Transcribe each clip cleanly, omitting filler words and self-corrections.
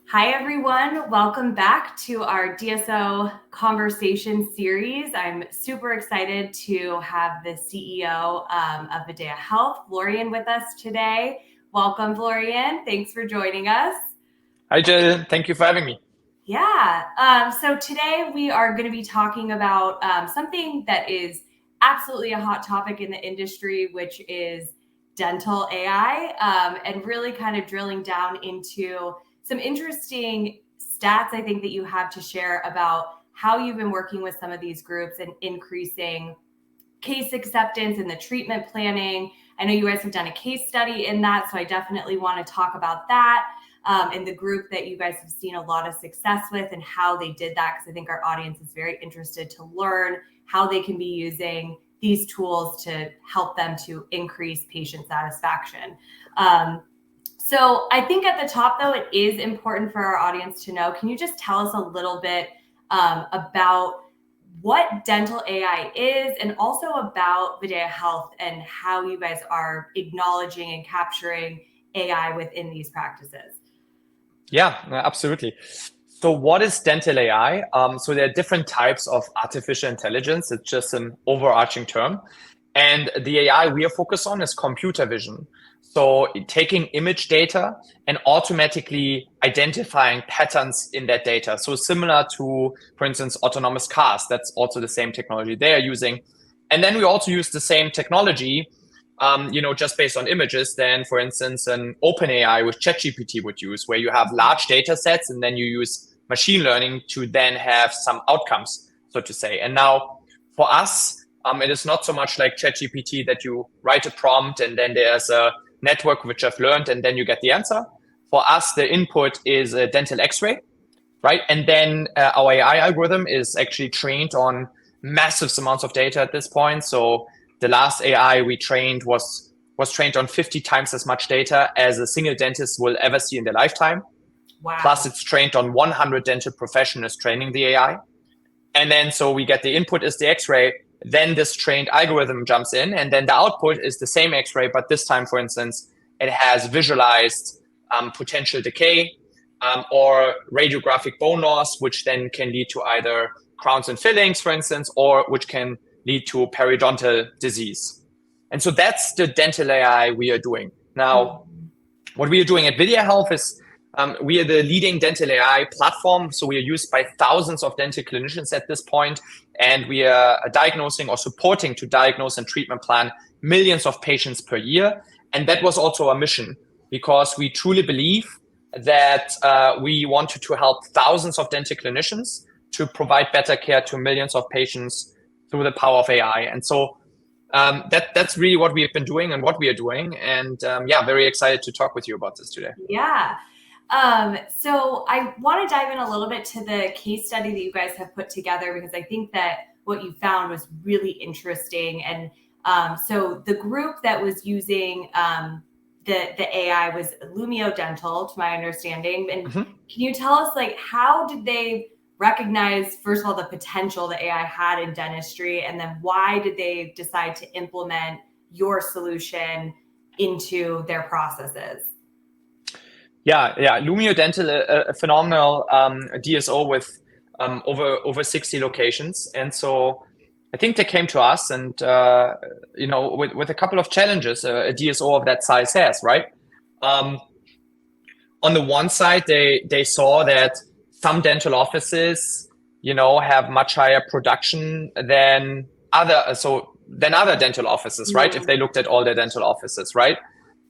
Hi, everyone. Welcome back to our DSO conversation series. I'm super excited to have the CEO of VideaHealth, Florian, with us today. Welcome, Florian. Thanks for joining us. Hi, Jill. Thank you for having me. Yeah. So today we are going to be talking about something that is absolutely a hot topic in the industry, which is dental AI, and really kind of drilling down into some interesting stats I think that you have to share about how you've been working with some of these groups and increasing case acceptance and the treatment planning. I know you guys have done a case study in that, so I definitely want to talk about that and the group that you guys have seen a lot of success with and how they did that, because I think our audience is very interested to learn how they can be using these tools to help them to increase patient satisfaction. So I think at the top, though, it is important for our audience to know, can you just tell us a little bit about what dental AI is, and also about VideaHealth and how you guys are acknowledging and capturing AI within these practices? Yeah, absolutely. So what is dental AI? So there are different types of artificial intelligence. It's just an overarching term. And the AI we are focused on is computer vision. So taking image data and automatically identifying patterns in that data. So similar to, for instance, autonomous cars, that's also the same technology they are using. And then we also use the same technology just based on images, than, for instance, an OpenAI with ChatGPT would use, where you have large data sets and then you use machine learning to then have some outcomes, so to say. And now for us, it is not so much like ChatGPT that you write a prompt and then there's a network which I've learned and then you get the answer. For us, the input is a dental x-ray, right? And then our AI algorithm is actually trained on massive amounts of data at this point. So the last AI we trained was trained on 50 times as much data as a single dentist will ever see in their lifetime. Wow. Plus, it's trained on 100 dental professionals training the AI. And then so we get the input is the X-ray. Then this trained algorithm jumps in, and then the output is the same X-ray, but this time, for instance, it has visualized potential decay or radiographic bone loss, which then can lead to either crowns and fillings, for instance, or which can lead to periodontal disease. And so that's the dental AI we are doing. Now, what we are doing at VideaHealth is we are the leading dental AI platform. So we are used by thousands of dental clinicians at this point, and we are diagnosing or supporting to diagnose and treatment plan millions of patients per year. And that was also our mission, because we truly believe that we wanted to help thousands of dental clinicians to provide better care to millions of patients through the power of AI. And so that's really what we have been doing and what we are doing. And very excited to talk with you about this today. Yeah. So I want to dive in a little bit to the case study that you guys have put together, because I think that what you found was really interesting. And so the group that was using the AI was Lumio Dental, to my understanding. And can you tell us, like, how did they recognize, first of all, the potential that AI had in dentistry, and then why did they decide to implement your solution into their processes? Yeah. Lumio Dental, a phenomenal DSO with over 60 locations. And so I think they came to us and, with a couple of challenges a DSO of that size has, right? On the one side, they saw that some dental offices, have much higher production than other dental offices, right? If they looked at all their dental offices, right?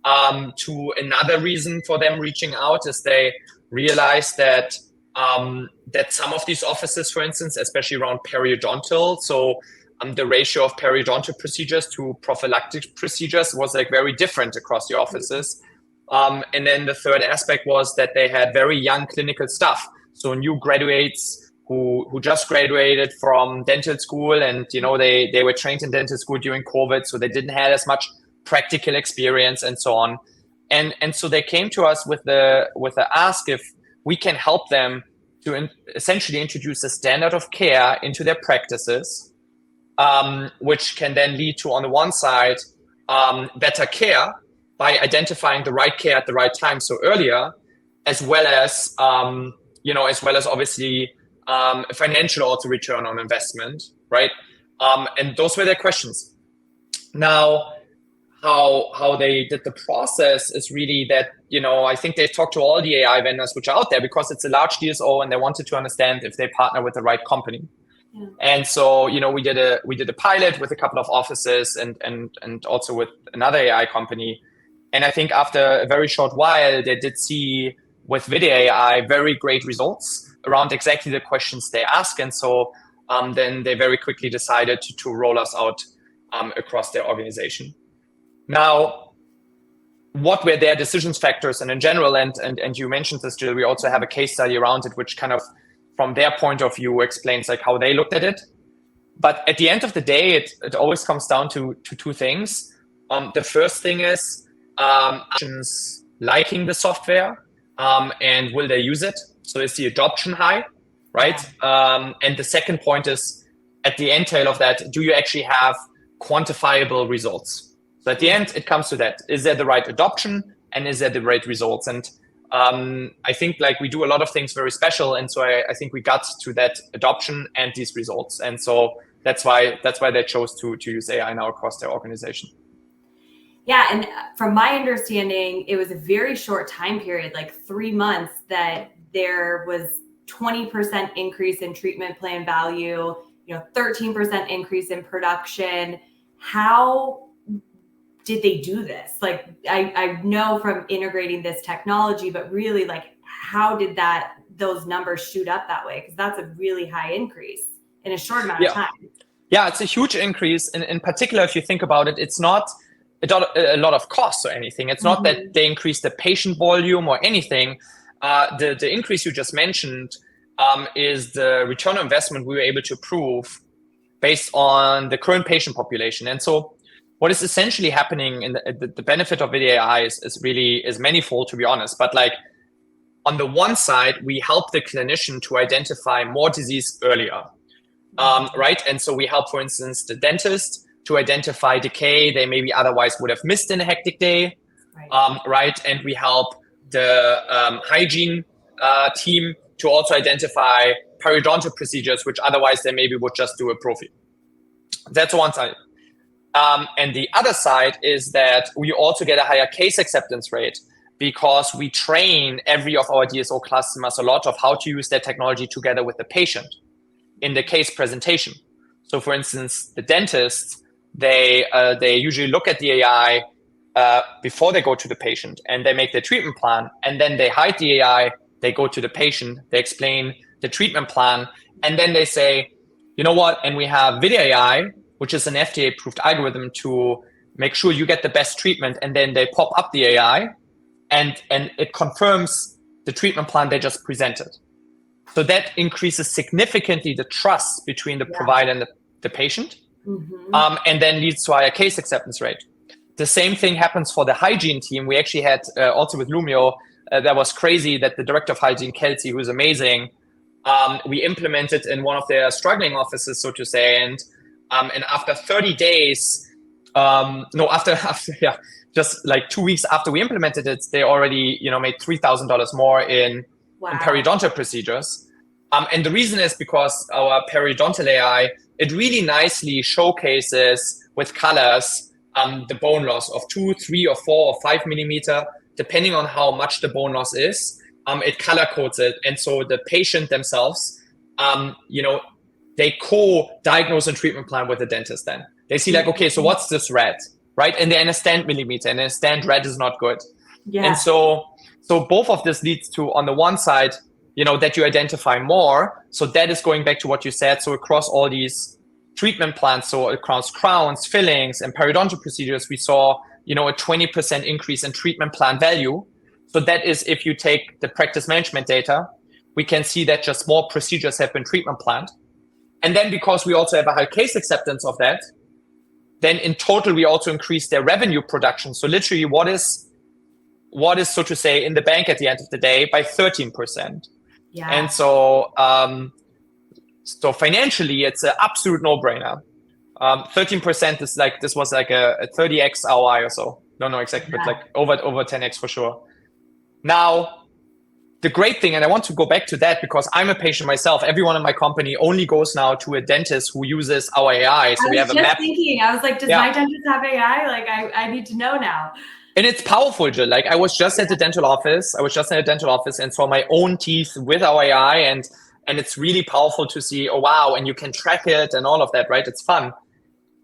To another reason for them reaching out is they realized that that some of these offices, for instance, especially around periodontal, so the ratio of periodontal procedures to prophylactic procedures was like very different across the offices. And then the third aspect was that they had very young clinical staff, so new graduates who just graduated from dental school, and they were trained in dental school during COVID, so they didn't have as much practical experience and so on. And so they came to us with the ask if we can help them to essentially introduce a standard of care into their practices, which can then lead to, on the one side, better care by identifying the right care at the right time, so earlier, as well as obviously financial also return on investment, right? And those were their questions. Now, how they did the process is really that, I think they talked to all the AI vendors which are out there, because it's a large DSO and they wanted to understand if they partner with the right company. Yeah. And so, we did a pilot with a couple of offices and also with another AI company. And I think after a very short while, they did see with VideaAI very great results around exactly the questions they ask. And so then they very quickly decided to roll us out across their organization. Now, what were their decisions factors? And in general, and you mentioned this, Jill, we also have a case study around it, which kind of, from their point of view, explains like how they looked at it. But at the end of the day, it always comes down to two things. The first thing is liking the software, and will they use it? So is the adoption high, right? And the second point is, at the end tail of that, do you actually have quantifiable results? So at the end, it comes to that. Is there the right adoption, and is there the right results? And I think like we do a lot of things very special. And so I think we got to that adoption and these results. And so that's why they chose to use AI now across their organization. Yeah. And from my understanding, it was a very short time period, like 3 months, that there was 20% increase in treatment plan value, 13% increase in production. How did they do this? Like, I know from integrating this technology, but really, like, how did those numbers shoot up that way? Because that's a really high increase in a short amount of time. Yeah, it's a huge increase. And in particular, if you think about it, it's not a lot of costs or anything. It's not that they increase the patient volume or anything. The increase you just mentioned is the return on investment we were able to prove based on the current patient population. And so what is essentially happening in the benefit of VideaAI is manifold, to be honest. But like, on the one side, we help the clinician to identify more disease earlier, right? And so we help, for instance, the dentist to identify decay they maybe otherwise would have missed in a hectic day, right? And we help the hygiene team to also identify periodontal procedures, which otherwise they maybe would just do a prophy. That's one side. And the other side is that we also get a higher case acceptance rate, because we train every of our DSO customers a lot of how to use their technology together with the patient in the case presentation. So for instance, the dentists, they usually look at the AI before they go to the patient, and they make their treatment plan, and then they hide the AI, they go to the patient, they explain the treatment plan, and then they say, you know what, and we have VideaAI, which is an FDA-approved algorithm to make sure you get the best treatment, and then they pop up the AI, and it confirms the treatment plan they just presented. So that increases significantly the trust between the provider and the patient, and then leads to a higher case acceptance rate. The same thing happens for the hygiene team. We actually had, also with Lumio, that was crazy that the director of hygiene, Kelsey, who's amazing, we implemented in one of their struggling offices, so to say, and after 30 days, just like 2 weeks after we implemented it, they already, made $3,000 more in periodontal procedures. And the reason is because our periodontal AI, it really nicely showcases with colors the bone loss of 2, 3, or 4, or 5 millimeter, depending on how much the bone loss is. It color codes it, and so the patient themselves, they co-diagnose and treatment plan with the dentist. Then they see like, okay, so what's this red, right? And they understand millimeter, and they understand red is not good. And so both of this leads to, on the one side, that you identify more. So that is going back to what you said. So across all these treatment plans, so across crowns, fillings, and periodontal procedures, we saw, a 20% increase in treatment plan value. So that is, if you take the practice management data, we can see that just more procedures have been treatment planned. And then because we also have a high case acceptance of that, then in total, we also increase their revenue production. So literally what is, so to say, in the bank at the end of the day by 13%. Yeah. And so, so financially, it's an absolute no-brainer. 13% is like, this was like a 30x ROI or so. Don't know exactly, but like over 10x for sure. Now, the great thing, and I want to go back to that because I'm a patient myself. Everyone in my company only goes now to a dentist who uses our AI. So we have a map. I was like, does my dentist have AI? Like, I need to know now. And it's powerful, Jill. Like, I was just at the dental office. And saw my own teeth with our AI, and it's really powerful to see, oh wow, and you can track it and all of that, right? It's fun.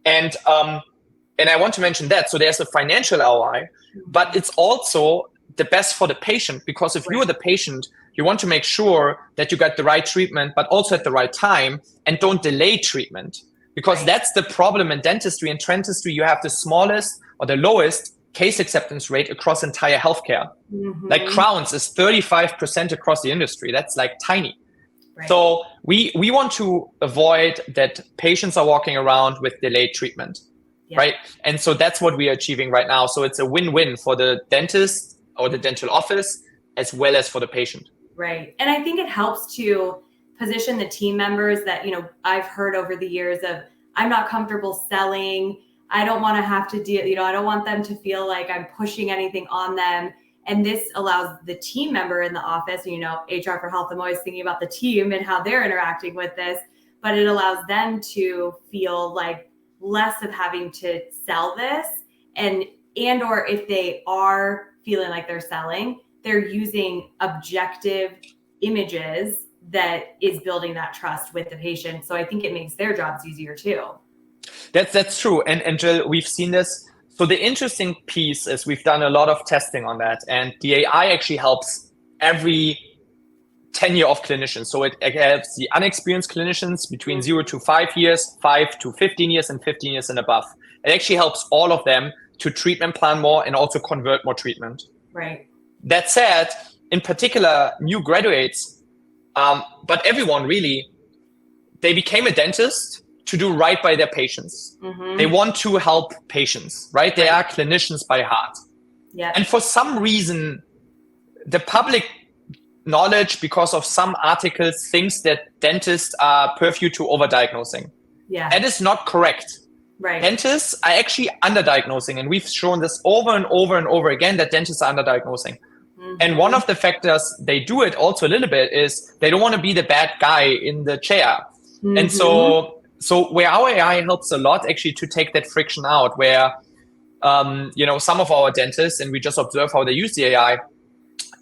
And I want to mention that. So there's a financial ROI, but it's also the best for the patient, because if you're the patient, you want to make sure that you get the right treatment, but also at the right time, and don't delay treatment, because that's the problem in dentistry. In dentistry, you have the smallest or the lowest case acceptance rate across entire healthcare. Like crowns is 35% across the industry. That's like tiny. Right. So we want to avoid that patients are walking around with delayed treatment, right? And so that's what we are achieving right now. So it's a win-win for the dentist or the dental office, as well as for the patient. Right. And I think it helps to position the team members that, I've heard over the years of, I'm not comfortable selling. I don't want to have to deal, I don't want them to feel like I'm pushing anything on them. And this allows the team member in the office, HR for Health, I'm always thinking about the team and how they're interacting with this, but it allows them to feel like less of having to sell this, and or if they are feeling like they're selling, they're using objective images that is building that trust with the patient. So I think it makes their jobs easier too. That's true. And Jill, we've seen this. So the interesting piece is we've done a lot of testing on that, and the AI actually helps every tenure of clinicians. So it helps the unexperienced clinicians between 0 to 5 years, 5 to 15 years, and 15 years and above. It actually helps all of them to treatment plan more and also convert more treatment. Right. That said, in particular, new graduates, but everyone really, they became a dentist to do right by their patients. They want to help patients, right? They are clinicians by heart. Yeah. And for some reason, the public knowledge, because of some articles, thinks that dentists are privy to overdiagnosing. Yeah. That is not correct. Right. Dentists are actually underdiagnosing, and we've shown this over and over and over again that dentists are underdiagnosing. And one of the factors they do it also a little bit is they don't want to be the bad guy in the chair. And so where our AI helps a lot actually to take that friction out, where some of our dentists, and we just observe how they use the AI,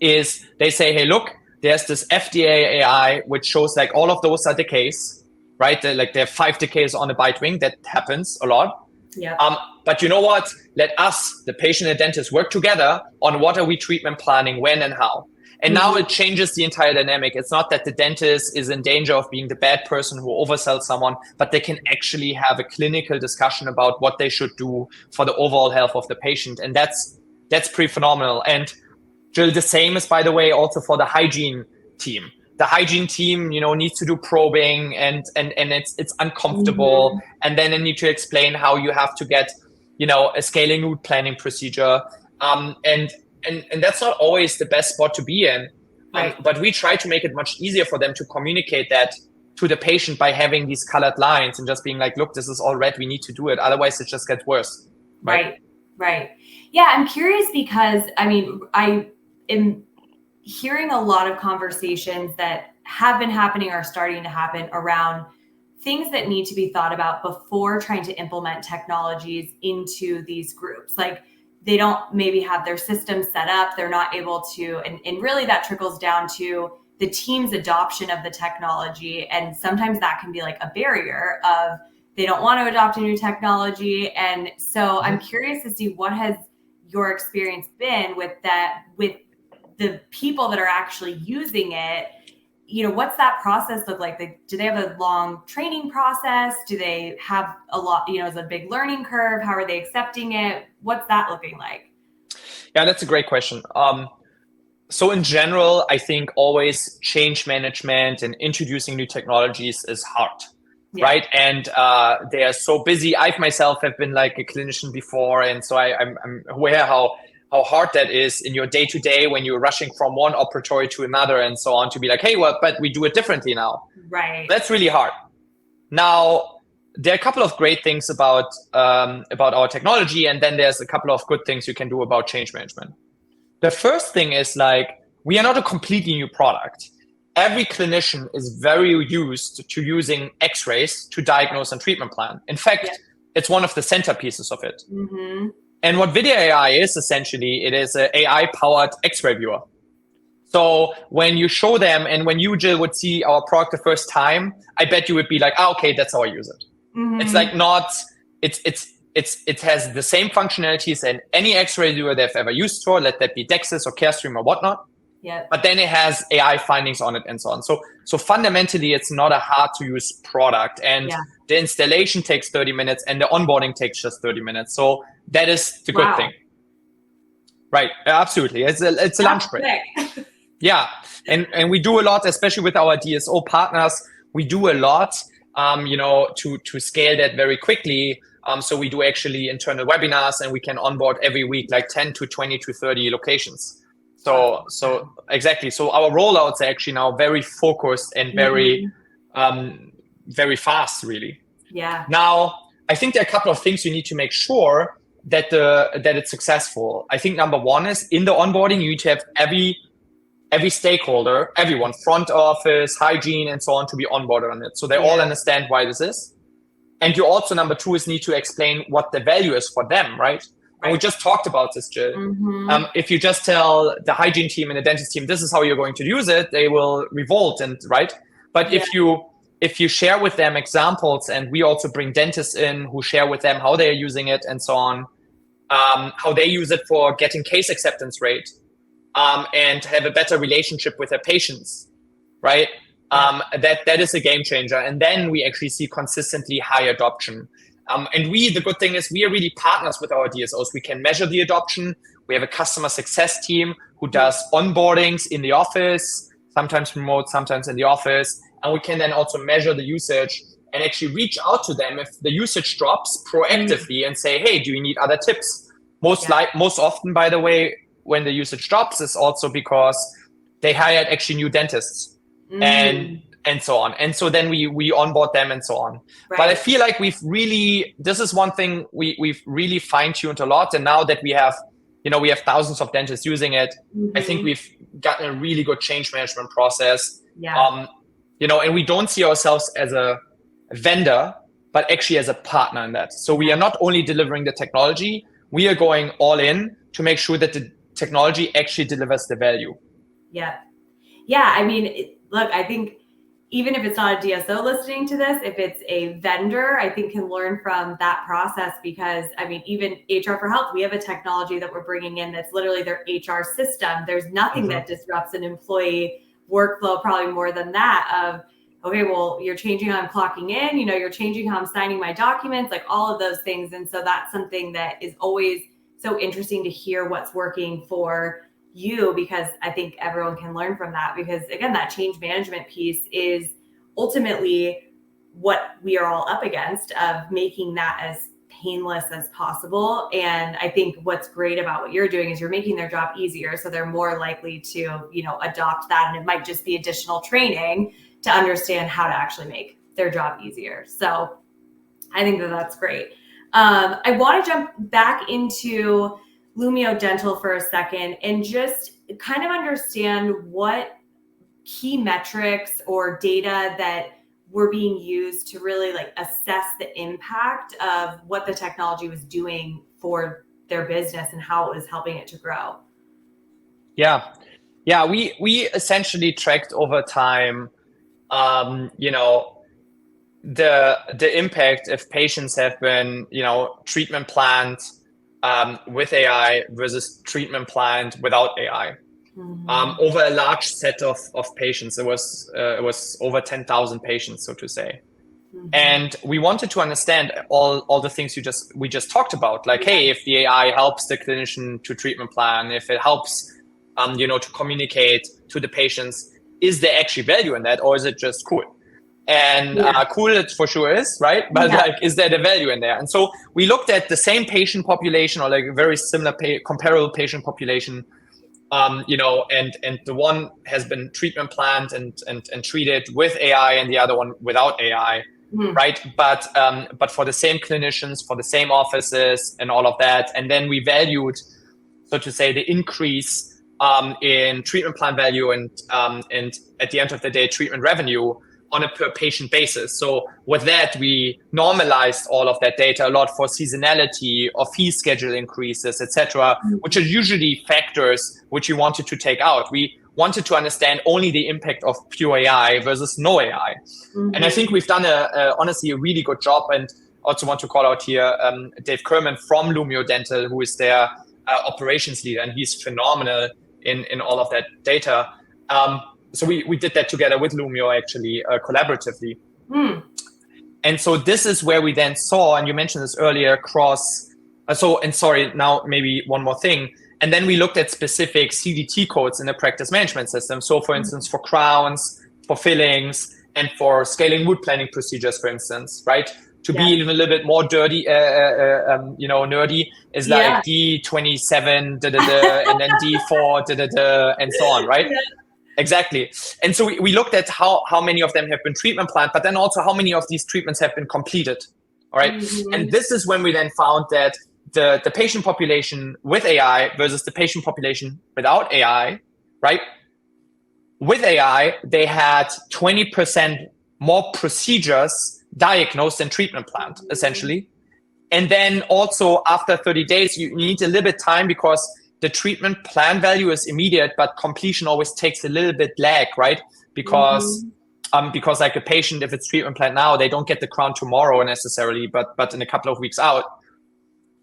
is they say, hey, look, there's this FDA AI which shows like all of those are decays. Right? There are 5 decays on a bite wing. That happens a lot. Yeah. But you know what? Let us, the patient and dentist, work together on what are we treatment planning, when and how. And now it changes the entire dynamic. It's not that the dentist is in danger of being the bad person who oversells someone, but they can actually have a clinical discussion about what they should do for the overall health of the patient. And that's pretty phenomenal. And Jill, the same is, by the way, also for the hygiene team. The hygiene team, needs to do probing and it's uncomfortable. And then they need to explain how you have to get, a scaling route planning procedure. And that's not always the best spot to be in. Right. But we try to make it much easier for them to communicate that to the patient by having these colored lines and just being like, look, this is all red. We need to do it. Otherwise, it just gets worse. Right. Yeah, I'm curious because, I am hearing a lot of conversations that have been happening or starting to happen around things that need to be thought about before trying to implement technologies into these groups. Like they don't maybe have their system set up. They're not able to, and really that trickles down to the team's adoption of the technology. And sometimes that can be like a barrier of they don't want to adopt a new technology. And so I'm curious to see what has your experience been with that, with the people that are actually using it. What's that process look like? Do they have a long training process? Do they have a lot, is a big learning curve? How are they accepting it? What's that looking like? Yeah, that's a great question. So in general, I think always change management and introducing new technologies is hard, right? And they are so busy. I myself have been like a clinician before, and so I'm aware how hard that is in your day-to-day when you're rushing from one operatory to another and so on, to be like, hey, well, but we do it differently now. Right. That's really hard. Now, there are a couple of great things about our technology, and then there's a couple of good things you can do about change management. The first thing is like, we are not a completely new product. Every clinician is very used to using X-rays to diagnose and treatment plan. In fact, it's one of the centerpieces of it. Mm-hmm. And what Video AI is essentially, it is an AI-powered X-ray viewer. So when you show them, and when you, Jill, would see our product the first time, I bet you would be like, okay, that's how I use it. Mm-hmm. It's like not, it has the same functionalities as any X-ray viewer they've ever used for, let that be DEXIS or CareStream or whatnot. Yeah. But then it has AI findings on it and so on. So fundamentally, it's not a hard to use product, and the installation takes 30 minutes and the onboarding takes just 30 minutes. So that is the good thing. Right. Absolutely. It's a lunch break. Yeah. And we do a lot, especially with our DSO partners. We do a lot, to scale that very quickly. So we do actually internal webinars, and we can onboard every week, like 10 to 20 to 30 locations. So exactly. So our rollouts are actually now very focused and very, very fast, really. Yeah. Now, I think there are a couple of things you need to make sure that it's successful. I think number one is in the onboarding, you need to have every stakeholder, everyone, front office, hygiene, and so on, to be onboarded on it. So they all understand why this is. And you also, number two, is need to explain what the value is for them, right? And we just talked about this, Jill. Mm-hmm. If you just tell the hygiene team and the dentist team, this is how you're going to use it, they will revolt, and right? But if you share with them examples, and we also bring dentists in who share with them how they're using it and so on, how they use it for getting case acceptance rate, and have a better relationship with their patients, right? That is a game changer. And then we actually see consistently high adoption. And the good thing is we are really partners with our DSOs. We can measure the adoption. We have a customer success team who does onboardings in the office, sometimes remote, sometimes in the office. And we can then also measure the usage and actually reach out to them if the usage drops proactively and say, hey, do you need other tips? Most often, by the way, when the usage drops is also because they hired actually new dentists and so on. And so then we onboard them and so on. Right. But I feel like this is one thing we've really fine-tuned a lot. And now that we have thousands of dentists using it, I think we've gotten a really good change management process. Yeah. And we don't see ourselves as a vendor, but actually as a partner in that. So we are not only delivering the technology, we are going all in to make sure that the technology actually delivers the value. Yeah. Yeah. I mean, look, I think even if it's not a DSO listening to this, if it's a vendor, I think can learn from that process, because I mean, even HR for Health, we have a technology that we're bringing in that's literally their HR system. There's nothing that disrupts an employee workflow, probably more than that of, okay, well, you're changing how I'm clocking in, you're changing how I'm signing my documents, like all of those things. And so that's something that is always so interesting to hear what's working for you, because I think everyone can learn from that, because again, that change management piece is ultimately what we are all up against, of making that as painless as possible. And I think what's great about what you're doing is you're making their job easier. So they're more likely to, adopt that. And it might just be additional training to understand how to actually make their job easier. So I think that that's great. I want to jump back into Lumio Dental for a second and just kind of understand what key metrics or data that were being used to really assess the impact of what the technology was doing for their business and how it was helping it to grow. Yeah. We essentially tracked over time, the impact if patients have been, treatment planned with AI versus treatment planned without AI. Over a large set of patients. It was over 10,000 patients, so to say. And we wanted to understand all the things we just talked about, like, hey, if the AI helps the clinician to treatment plan, if it helps, to communicate to the patients, is there actually value in that, or is it just cool? And cool it for sure is, right? But is there the value in there? And so we looked at the same patient population, or like a very similar comparable patient population, and the one has been treatment planned and treated with AI, and the other one without AI, right? But for the same clinicians, for the same offices and all of that. And then we valued, so to say, the increase in treatment plan value and at the end of the day, treatment revenue on a per patient basis. So with that, we normalized all of that data a lot for seasonality or fee schedule increases, etc., which are usually factors which we wanted to take out. We wanted to understand only the impact of pure AI versus no AI. And I think we've done honestly a really good job. And also want to call out here Dave Kerman from Lumio Dental, who is their operations leader, and he's phenomenal in all of that data. So we did that together with Lumio, actually, collaboratively. And so this is where we then saw, and you mentioned this earlier, now maybe one more thing. And then we looked at specific CDT codes in the practice management system. So for instance, for crowns, for fillings, and for scaling wood planning procedures, for instance, right? To be even a little bit more dirty, nerdy, is like D27, and then D4, and so on, right? Exactly. And so we looked at how many of them have been treatment planned, but then also how many of these treatments have been completed. All right. And this is when we then found that the patient population with AI versus the patient population without AI, right? With AI, they had 20% more procedures diagnosed and treatment planned, essentially. And then also after 30 days, you need a little bit time because the treatment plan value is immediate, but completion always takes a little bit lag, right? Because like a patient, if it's treatment plan now, they don't get the crown tomorrow necessarily, but in a couple of weeks out.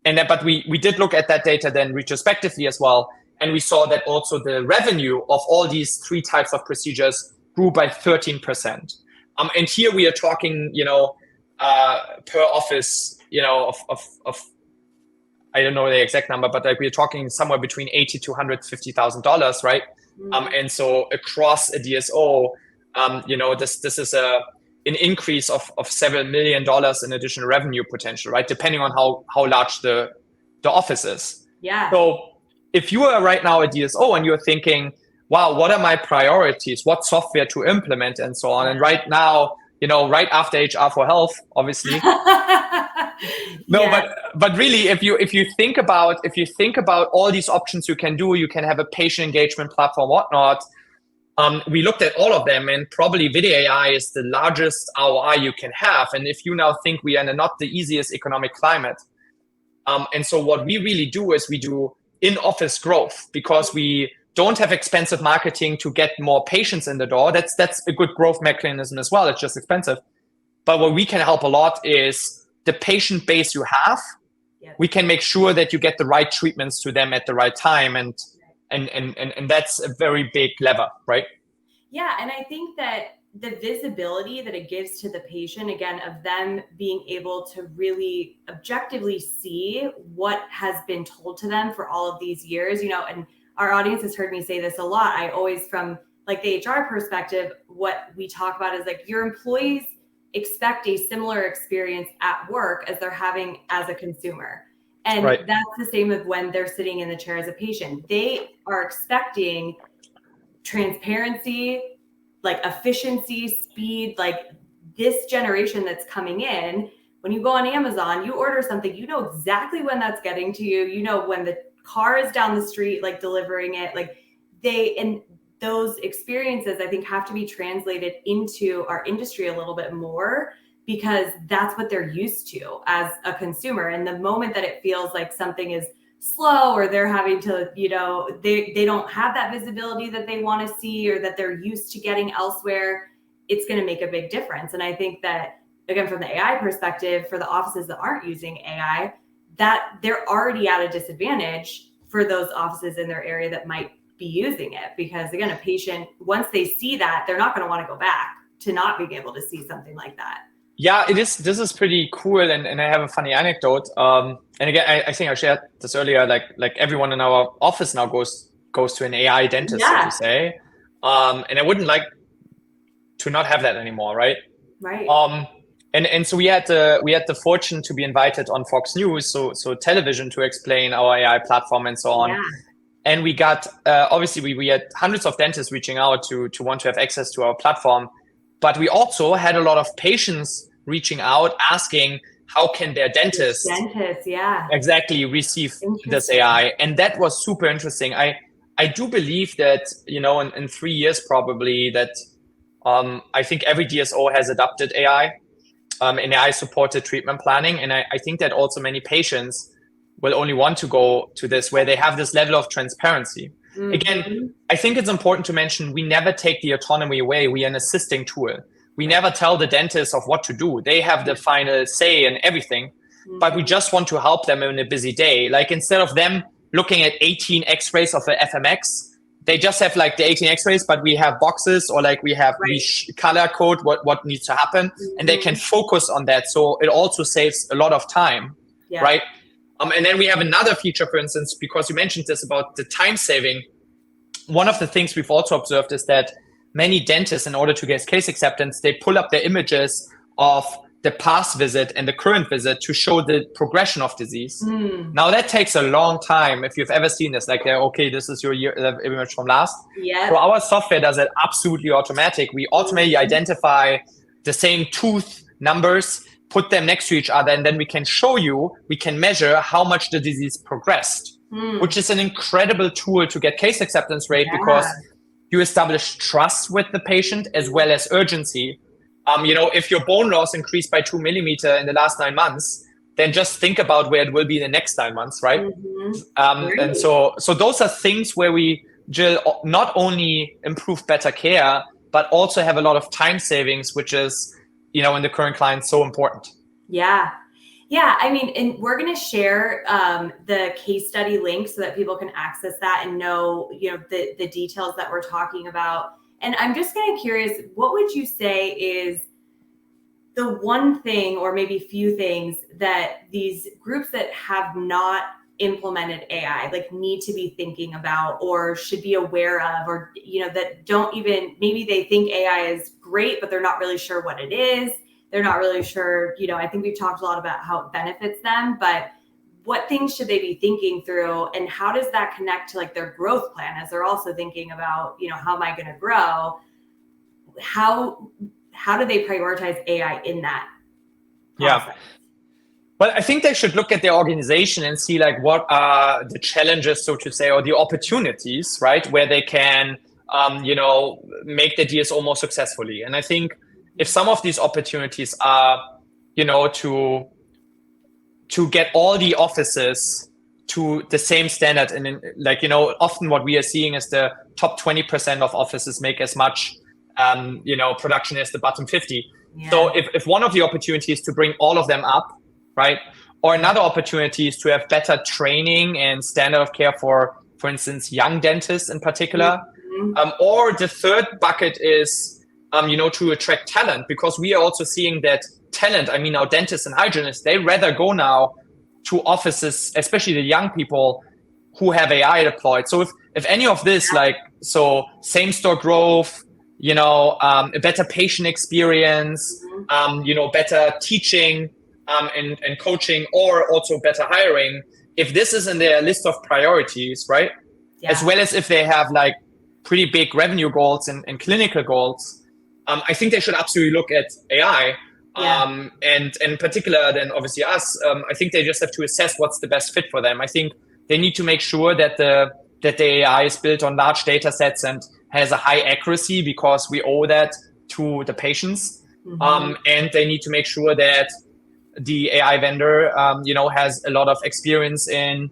And then, but we did look at that data then retrospectively as well, and we saw that also the revenue of all these three types of procedures grew by 13%. And here we are talking, per office, of I don't know the exact number, but like we're talking somewhere between $80,000 to $150,000, right? And so across a DSO, this is an increase of several $1 million in additional revenue potential, right? Depending on how large the office is. Yeah. So if you are right now a DSO and you're thinking, wow, what are my priorities? What software to implement and so on? And right now, right after HR for Health, obviously. But really, if you think about all these options you can do, you can have a patient engagement platform, whatnot. We looked at all of them, and probably VideaAI is the largest ROI you can have. And if you now think we are in not the easiest economic climate, and so what we really do is we do in-office growth because we don't have expensive marketing to get more patients in the door. That's a good growth mechanism as well. It's just expensive. But what we can help a lot is the patient base you have. We can make sure that you get the right treatments to them at the right time. And that's a very big lever, right? Yeah. And I think that the visibility that it gives to the patient, again, of them being able to really objectively see what has been told to them for all of these years, and our audience has heard me say this a lot. I always, from like the HR perspective, what we talk about is like your employees expect a similar experience at work as they're having as a consumer. And that's the same as when they're sitting in the chair as a patient. They are expecting transparency, like efficiency, speed, like this generation that's coming in. When you go on Amazon, you order something, you know exactly when that's getting to you. You know when the car is down the street, like delivering it. Like and those experiences, I think, have to be translated into our industry a little bit more, because that's what they're used to as a consumer. And the moment that it feels like something is slow, or they're having to, they don't have that visibility that they want to see, or that they're used to getting elsewhere, it's going to make a big difference. And I think that, again, from the AI perspective, for the offices that aren't using AI, that they're already at a disadvantage for those offices in their area that might be using it. Because again, a patient, once they see that, they're not going to want to go back to not being able to see something like that. Yeah, it is. This is pretty cool, and I have a funny anecdote. And again, I think I shared this earlier. Like everyone in our office now goes to an AI dentist, so to say. And I wouldn't like to not have that anymore, right? Right. And so we had the fortune to be invited on Fox News, so television, to explain our AI platform and so on. Yeah. And we got obviously we had hundreds of dentists reaching out to want to have access to our platform, but we also had a lot of patients reaching out asking how can their dentists exactly receive this AI. And that was super interesting. I I do believe that, in 3 years probably that I think every DSO has adopted AI and AI supported treatment planning. And I think that also many patients will only want to go to this where they have this level of transparency. Mm-hmm. Again, I think it's important to mention we never take the autonomy away. We are an assisting tool. We never tell the dentist of what to do. They have the final say in everything, but we just want to help them in a busy day. Like instead of them looking at 18 x-rays of an FMX, they just have like the 18 x-rays, but we have boxes or like we color code what needs to happen and they can focus on that. So it also saves a lot of time, right? And then we have another feature, for instance, because you mentioned this about the time saving. One of the things we've also observed is that many dentists, in order to get case acceptance, they pull up their images of the past visit and the current visit to show the progression of disease. Now that takes a long time. If you've ever seen this, like, okay, this is your image from last. So our software does it absolutely automatic. We automatically identify the same tooth numbers, put them next to each other, and then we can measure how much the disease progressed, which is an incredible tool to get case acceptance rate because you establish trust with the patient as well as urgency. If your bone loss increased by 2 millimeter in the last 9 months, then just think about where it will be in the next 9 months, right? And so those are things where we, Jill, not only improve better care, but also have a lot of time savings, which is, in the current client, so important. Yeah. I mean, and we're going to share the case study link so that people can access that and know, the details that we're talking about. And I'm just kind of curious, what would you say is the one thing or maybe few things that these groups that have not implemented AI like need to be thinking about or should be aware of, or, that don't even, maybe they think AI is great, but they're not really sure what it is. They're not really sure, I think we've talked a lot about how it benefits them, but what things should they be thinking through and how does that connect to like their growth plan as they're also thinking about, how am I going to grow? How do they prioritize AI in that process? Yeah. Well, I think they should look at their organization and see like what are the challenges, so to say, or the opportunities, right, where they can, make the DSO more successfully. And I think if some of these opportunities are, to get all the offices to the same standard, and often what we are seeing is the top 20% of offices make as much, production as the bottom 50. Yeah. So if one of the opportunities to bring all of them up, right, or another opportunity is to have better training and standard of care for instance, young dentists in particular, or the third bucket is, to attract talent, because we are also seeing that talent, our dentists and hygienists, they rather go now to offices, especially the young people who have AI deployed. So if any of this, same store growth, a better patient experience, better teaching and coaching, or also better hiring, if this is in their list of priorities, right? Yeah. As well as if they have like pretty big revenue goals and clinical goals, I think they should absolutely look at AI. Yeah. And in particular, then obviously us, I think they just have to assess what's the best fit for them. I think they need to make sure that the AI is built on large data sets and has a high accuracy, because we owe that to the patients. And they need to make sure that the AI vendor, has a lot of experience in,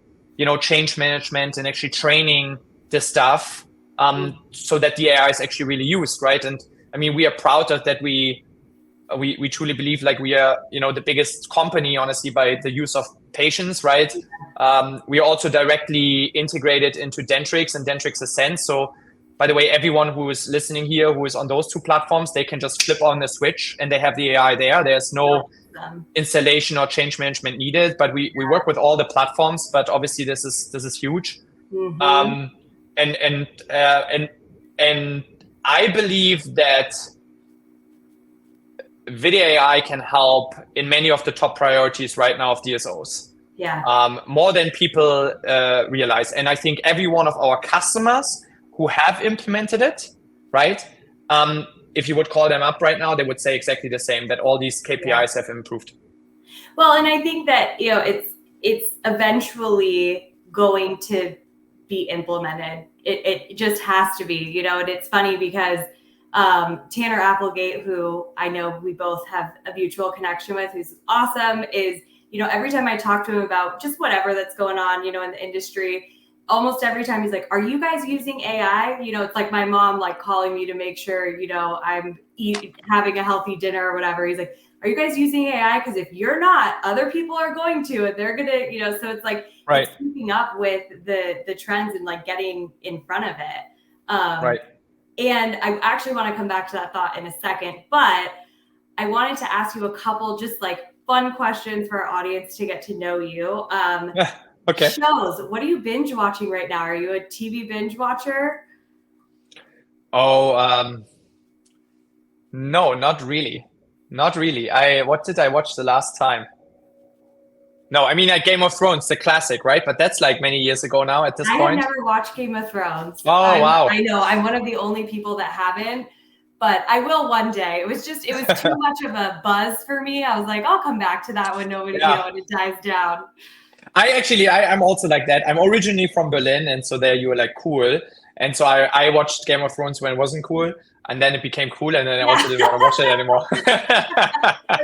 change management and actually training the staff, so that the AI is actually really used, right? And we are proud of that. We truly believe like we are, the biggest company, honestly, by the use of patients, right? We are also directly integrated into Dentrix and Dentrix Ascend. So by the way, everyone who is listening here, who is on those two platforms, they can just flip on the switch and they have the AI there. There's no installation or change management needed, but we work with all the platforms, but obviously this is huge. And I believe that video AI can help in many of the top priorities right now of DSOs. Yeah. More than people realize. And I think every one of our customers who have implemented it, right? If you would call them up right now, they would say exactly the same, that all these KPIs have improved. Well, and I think that, it's eventually going to be implemented. It just has to be, you know. And it's funny because Tanner Applegate, who I know we both have a mutual connection with, who's awesome, is, you know, every time I talk to him about just whatever that's going on, you know, in the industry, almost every time he's like, are you guys using AI? You know, it's like my mom like calling me to make sure, you know, I'm having a healthy dinner or whatever. He's like, are you guys using AI? Because if you're not, other people are going to, and they're going to, you know, so it's like, Right. it's keeping up with the trends and like getting in front of it. Right. And I actually want to come back to that thought in a second, but I wanted to ask you a couple just like fun questions for our audience to get to know you. Okay. Shows. What are you binge watching right now? Are you a TV binge watcher? Oh, no, not really. Not really. What did I watch the last time? No, I mean, Game of Thrones, the classic, right? But that's like many years ago now at this I point. have never watched Game of Thrones. Oh, wow. I know. I'm one of the only people that haven't, but I will one day. It was too much of a buzz for me. I was like, I'll come back to that when nobody, you know, when it dies down. I'm also like that. I'm originally from Berlin, and so there you were like cool. And so I watched Game of Thrones when it wasn't cool, and then it became cool, and then I also didn't want to watch it anymore. But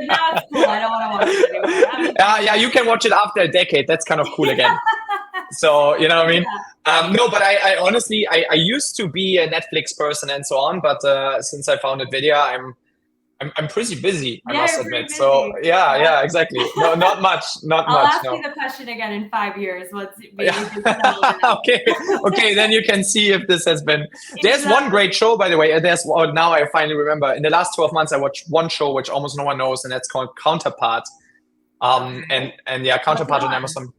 now it's cool. I don't want to watch it anymore. Yeah, you can watch it after a decade. That's kind of cool again. So, you know what I mean? Yeah. No, but I honestly, I used to be a Netflix person and so on, but since I founded Videa, I'm pretty busy, I must admit. Busy. So yeah, exactly. No, not much. I'll ask you the question again in 5 years. Okay. Then you can see if this has been. There's one great show, by the way. Now I finally remember. In the last 12 months, I watched one show which almost no one knows, and that's called Counterpart. And yeah, Counterpart on Amazon.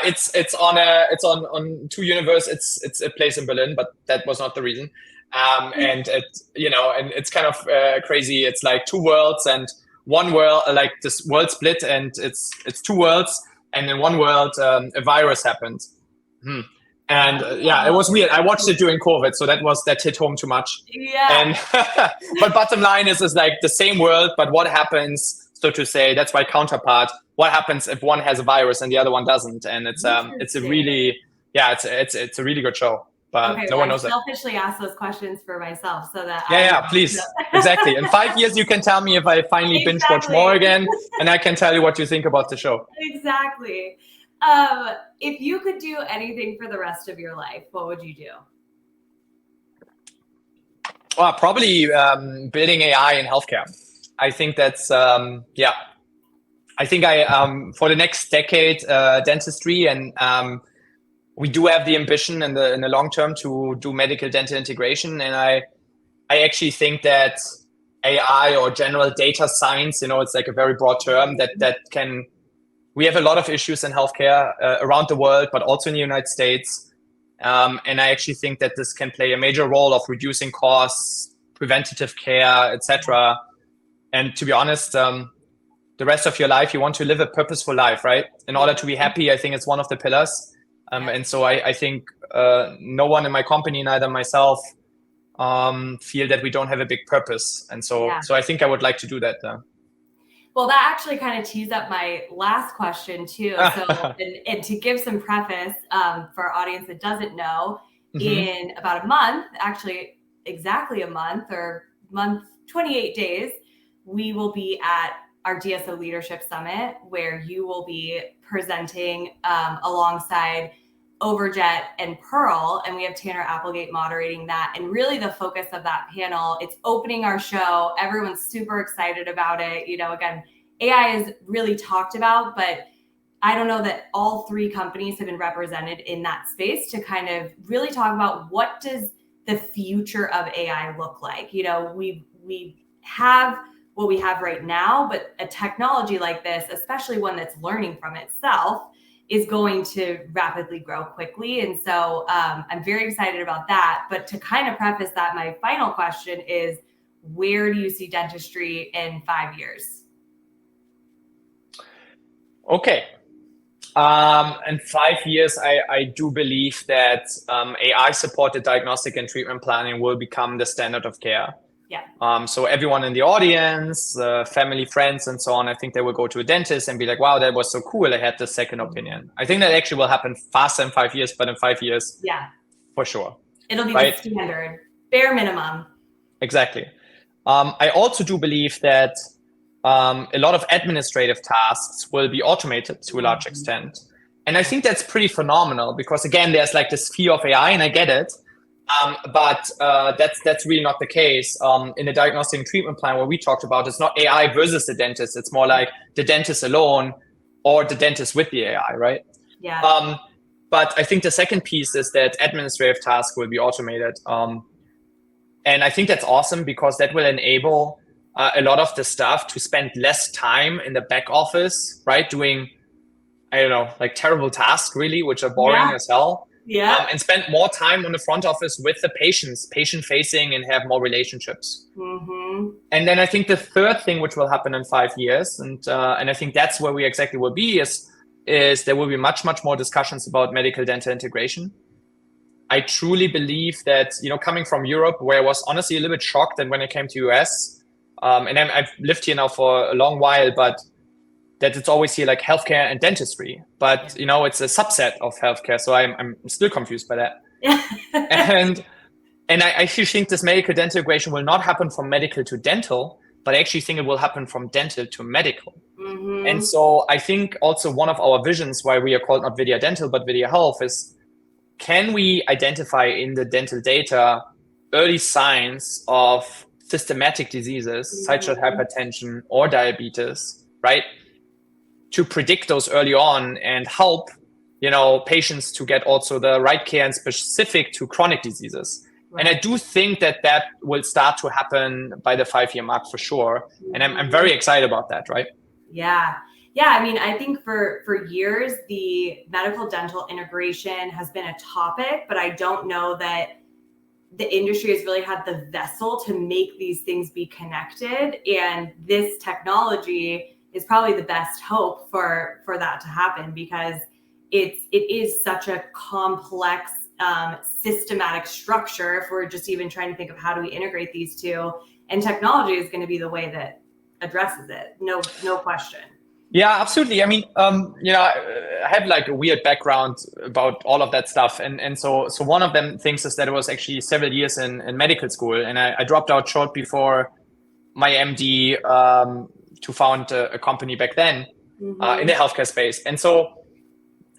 It's on Two Universe. It's a place in Berlin, but that was not the reason. And it's kind of crazy. It's like two worlds, and one world, like this world split, and it's two worlds, and in one world a virus happened. And it was weird. I watched it during COVID, so that hit home too much. Yeah. And but bottom line is like the same world, but what happens, so to say, that's why Counterpart. What happens if one has a virus and the other one doesn't? And it's a really it's a really good show. But no one knows it. I selfishly ask those questions for myself so that please. Exactly. In 5 years, you can tell me if I finally binge watch more again, and I can tell you what you think about the show. Exactly. If you could do anything for the rest of your life, what would you do? Well, probably building AI in healthcare. I think that's I think for the next decade, dentistry, and we do have the ambition in the long term to do medical dental integration. And I actually think that AI or general data science, it's like a very broad term that can. We have a lot of issues in healthcare around the world, but also in the United States. And I actually think that this can play a major role of reducing costs, preventative care, etc. And to be honest, the rest of your life, you want to live a purposeful life, right? In order to be happy, I think it's one of the pillars. And so I think no one in my company, neither myself, feel that we don't have a big purpose. And so I think I would like to do that. Well, that actually kind of tees up my last question too. So, and to give some preface for our audience that doesn't know, in about a month, actually exactly a month or 28 days, we will be at our DSO Leadership Summit, where you will be presenting alongside Overjet and Pearl, and we have Tanner Applegate moderating that. And really the focus of that panel, it's opening our show. Everyone's super excited about it. Again, AI is really talked about, but I don't know that all three companies have been represented in that space to kind of really talk about what does the future of AI look like. We have what we have right now, but a technology like this, especially one that's learning from itself, is going to rapidly grow quickly. And so I'm very excited about that. But to kind of preface that, my final question is, where do you see dentistry in 5 years? Okay. In 5 years, I do believe that AI-supported diagnostic and treatment planning will become the standard of care. Yeah. So everyone in the audience, family, friends, and so on, I think they will go to a dentist and be like, wow, that was so cool. I had the second opinion. I think that actually will happen faster in 5 years, but in 5 years, Yeah, for sure. it'll be right? the standard, bare minimum. Exactly. I also do believe that a lot of administrative tasks will be automated to a large extent. And I think that's pretty phenomenal because, again, there's like this fear of AI, and I get it. But that's really not the case. In the diagnostic and treatment plan, what we talked about, it's not AI versus the dentist. It's more like the dentist alone or the dentist with the AI, right? Yeah. But I think the second piece is that administrative tasks will be automated. And I think that's awesome because that will enable a lot of the staff to spend less time in the back office, right? Doing, I don't know, like terrible tasks really, which are boring as hell. Yeah. And spend more time on the front office with the patients, patient facing, and have more relationships. And then I think the third thing which will happen in 5 years, and I think that's where we exactly will be, is there will be much more discussions about medical dental integration. I truly believe that, coming from Europe, where I was honestly a little bit shocked that when I came to US, and I've lived here now for a long while, but that it's always here like healthcare and dentistry, but it's a subset of healthcare. So I'm still confused by that. And I actually think this medical dental integration will not happen from medical to dental, but I actually think it will happen from dental to medical. And so I think also one of our visions why we are called not VideaDental, but VideaHealth is, can we identify in the dental data early signs of systematic diseases, such as hypertension or diabetes, right? To predict those early on and help, patients to get also the right care and specific to chronic diseases. Right. And I do think that will start to happen by the 5-year mark for sure. And I'm very excited about that, right? Yeah. Yeah, I mean, I think for years, the medical dental integration has been a topic, but I don't know that the industry has really had the vessel to make these things be connected. And this technology is probably the best hope for that to happen, because it is such a complex systematic structure if we're just even trying to think of how do we integrate these two. And technology is going to be the way that addresses it. No question. Yeah, absolutely. I mean, I have like a weird background about all of that stuff. And so one of them things is that it was actually several years in medical school, and I dropped out short before my MD to found a company back then in the healthcare space. And so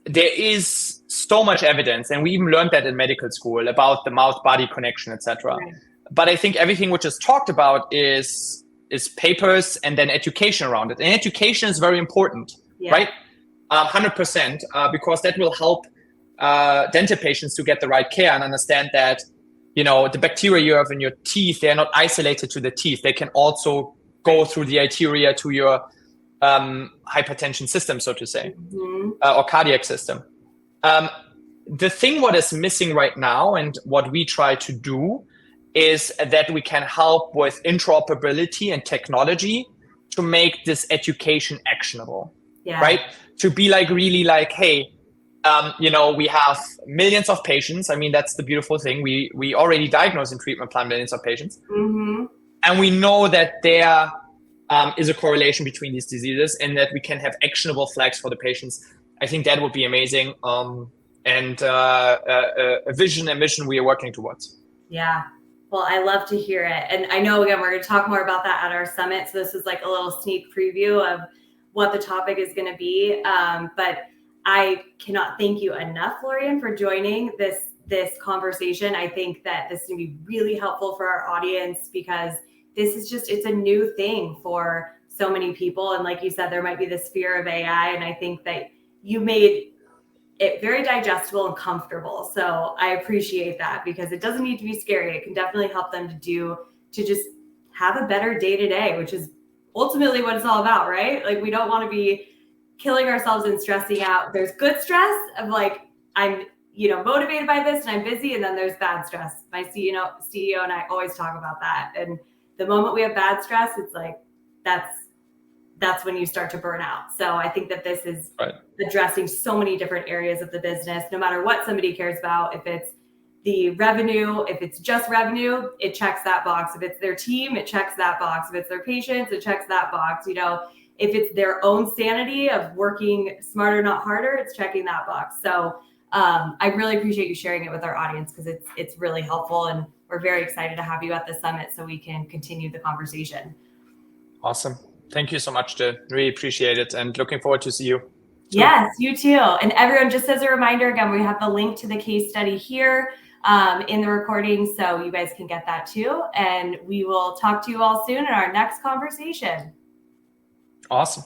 there is so much evidence, and we even learned that in medical school about the mouth-body connection, etc. Right. But I think everything which is talked about is papers and then education around it. And education is very important, right? 100%, because that will help dental patients to get the right care and understand that, the bacteria you have in your teeth, they're not isolated to the teeth. They can also go through the arteria to your hypertension system, so to say, or cardiac system. The thing what is missing right now and what we try to do is that we can help with interoperability and technology to make this education actionable, right? To be like, really like, hey, we have millions of patients. I mean, that's the beautiful thing. We already diagnose and treatment plan millions of patients. And we know that there is a correlation between these diseases and that we can have actionable flags for the patients. I think that would be amazing. And a vision and mission we are working towards. Yeah. Well, I love to hear it. And I know, again, we're going to talk more about that at our summit. So this is like a little sneak preview of what the topic is going to be. But I cannot thank you enough, Florian, for joining this conversation. I think that this is going to be really helpful for our audience, because this is it's a new thing for so many people. And like you said, there might be this fear of AI. And I think that you made it very digestible and comfortable. So I appreciate that, because it doesn't need to be scary. It can definitely help them to just have a better day to day, which is ultimately what it's all about, right? Like, we don't want to be killing ourselves and stressing out. There's good stress of like, I'm, motivated by this and I'm busy. And then there's bad stress. My CEO and I always talk about that. And the moment we have bad stress, it's like, that's when you start to burn out. So I think that this is addressing so many different areas of the business, no matter what somebody cares about, if it's the revenue. If it's just revenue, it checks that box. If it's their team, it checks that box. If it's their patients, it checks that box. You know, if it's their own sanity of working smarter, not harder, it's checking that box. So I really appreciate you sharing it with our audience, because it's really helpful, and we're very excited to have you at the summit so we can continue the conversation. Awesome. Thank you so much, Jill. Really appreciate it, and looking forward to see you soon. Yes, you too. And everyone, just as a reminder, again, we have the link to the case study here in the recording, so you guys can get that too. And we will talk to you all soon in our next conversation. Awesome.